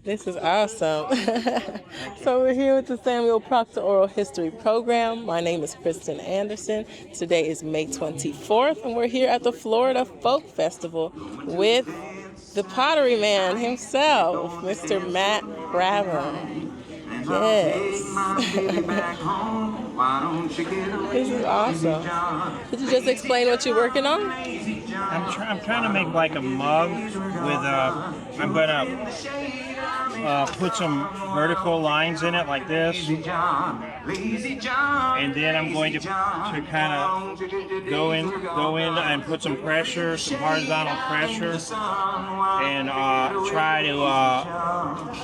This is awesome. So we're here with the Samuel Proctor Oral History Program. My name is Krystin Anderson. Today is May 24th, and we're here at the Florida Folk Festival with the Pottery Man himself, Mr. Matt Brabham. Yes. This is awesome. Could you just explain what you're working on? I'm trying to make like a mug with I'm gonna put some vertical lines in it like this, and then I'm going to kind of go in and put some pressure, some horizontal pressure, and try to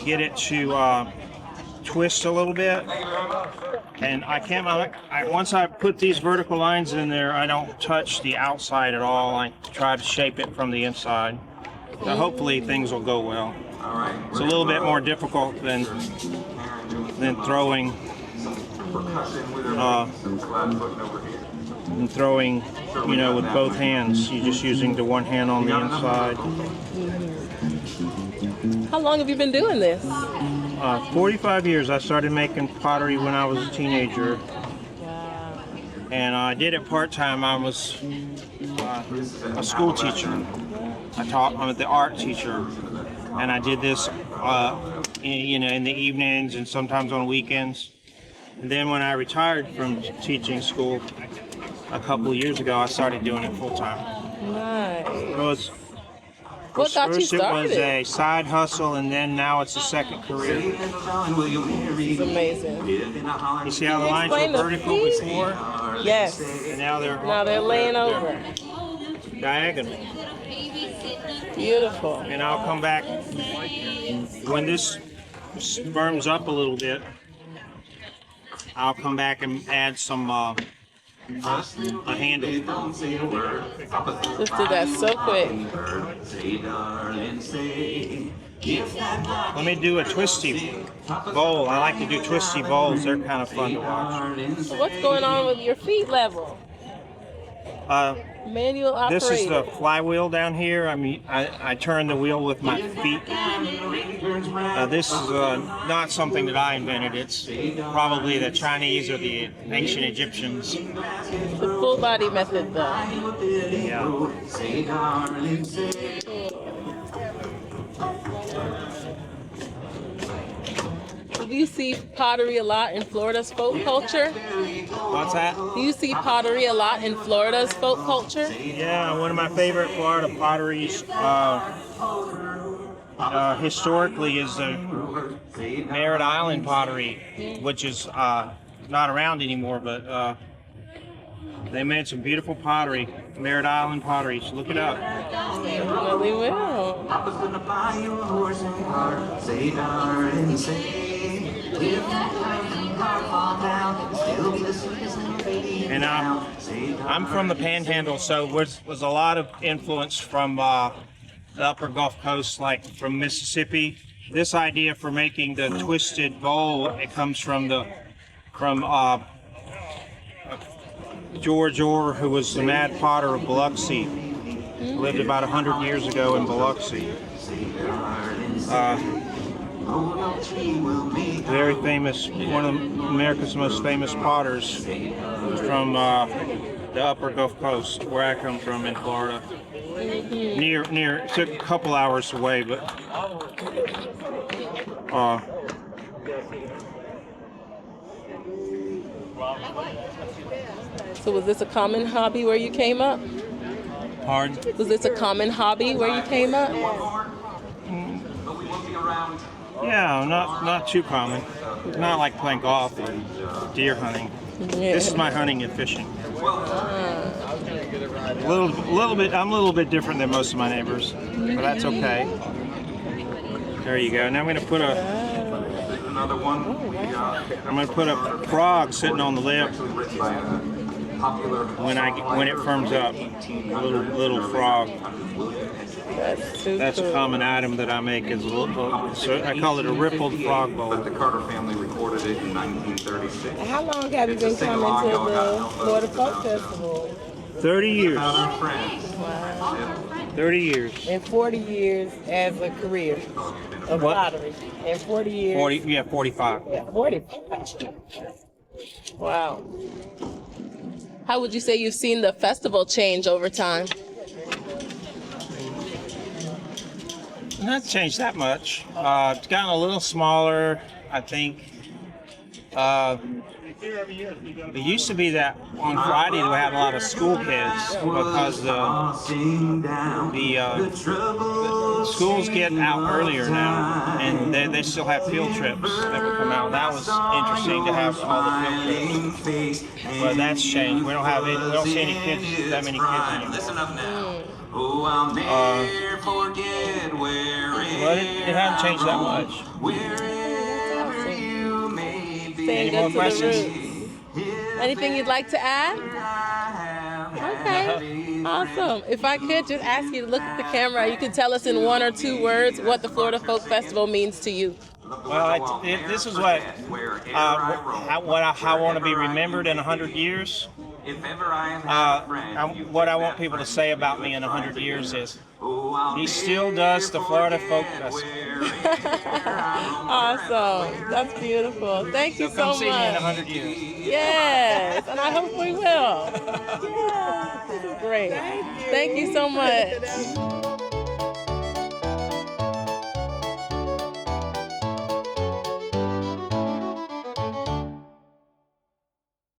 get it to twist a little bit. And once I put these vertical lines in there, I don't touch the outside at all. I try to shape it from the inside. So hopefully things will go well. It's a little bit more difficult than throwing with both hands. You're just using the one hand on the inside. How long have you been doing this? 45 years. I started making pottery when I was a teenager. Wow. And I did it part-time. I was a school teacher. I'm the art teacher. And I did this in the evenings and sometimes on weekends. And then when I retired from teaching school a couple of years ago, I started doing it full-time. Nice. What got you started? It was a side hustle, and then now it's a second career. It's amazing. You see how the lines were vertical before? Yes. And now they're laying over. Diagonal. Beautiful. And I'll come back when this firms up a little bit. I'll come back and add some a handle. Just did that so quick. Let me do a twisty bowl. I like to do twisty bowls. They're kind of fun to watch. So what's going on with your feet level? Manual operated. This is the flywheel down here. I turn the wheel with my feet. This is not something that I invented. It's probably the Chinese or the ancient Egyptians. The full body method, though. Yeah. Do you see pottery a lot in Florida's folk culture? What's that? Do you see pottery a lot in Florida's folk culture? Yeah, one of my favorite Florida potteries historically is the Merritt Island pottery, which is not around anymore, but they made some beautiful pottery, Merritt Island pottery. So look it up. They really will. And I'm from the Panhandle, so was a lot of influence from the upper Gulf Coast, like from Mississippi. This idea for making the twisted bowl, it comes from George Orr, who was the mad potter of Biloxi. Lived about 100 years ago in Biloxi. Very famous, one of America's most famous potters from the upper Gulf Coast, where I come from in Florida. Near, it took a couple hours away, but So was this a common hobby where you came up? Pardon? Was this a common hobby where you came up? Yeah, not too common. Not like playing golf or deer hunting. Yeah. This is my hunting and fishing. I'm a little bit different than most of my neighbors, but that's okay. There you go. Now I'm going to put a frog sitting on the lip when it firms up. A little frog. That's a common item that I make. Is I call it a rippled frog bowl. But the Carter family recorded it in 1936. How long have you been coming to the Florida Folk Festival? 30 years. Wow. 30 years. And 40 years as a career of What? pottery. And 40 years. 45. Yeah, 40. Wow. How would you say you've seen the festival change over time? Not changed that much. It's gotten a little smaller, I think. It used to be that on Friday we had a lot of school kids because the schools get out earlier now, and they still have field trips that would come out. That was interesting to have all the field trips, but that's changed. We don't see any kids, that many kids anymore. But it hasn't changed that much. Any more questions? Anything you'd like to add? Okay, awesome. If I could just ask you to look at the camera, you can tell us in 1 or 2 words what the Florida Folk Festival means to you. Well, this is what I want to be remembered in 100 years. What I want people to say about me in 100 years is, he still does the Florida Folk Festival. Awesome. That's beautiful. Thank you so Come much. see me in 100 years. Yes, and I hope we will. Yeah, this is great. Thank you so much.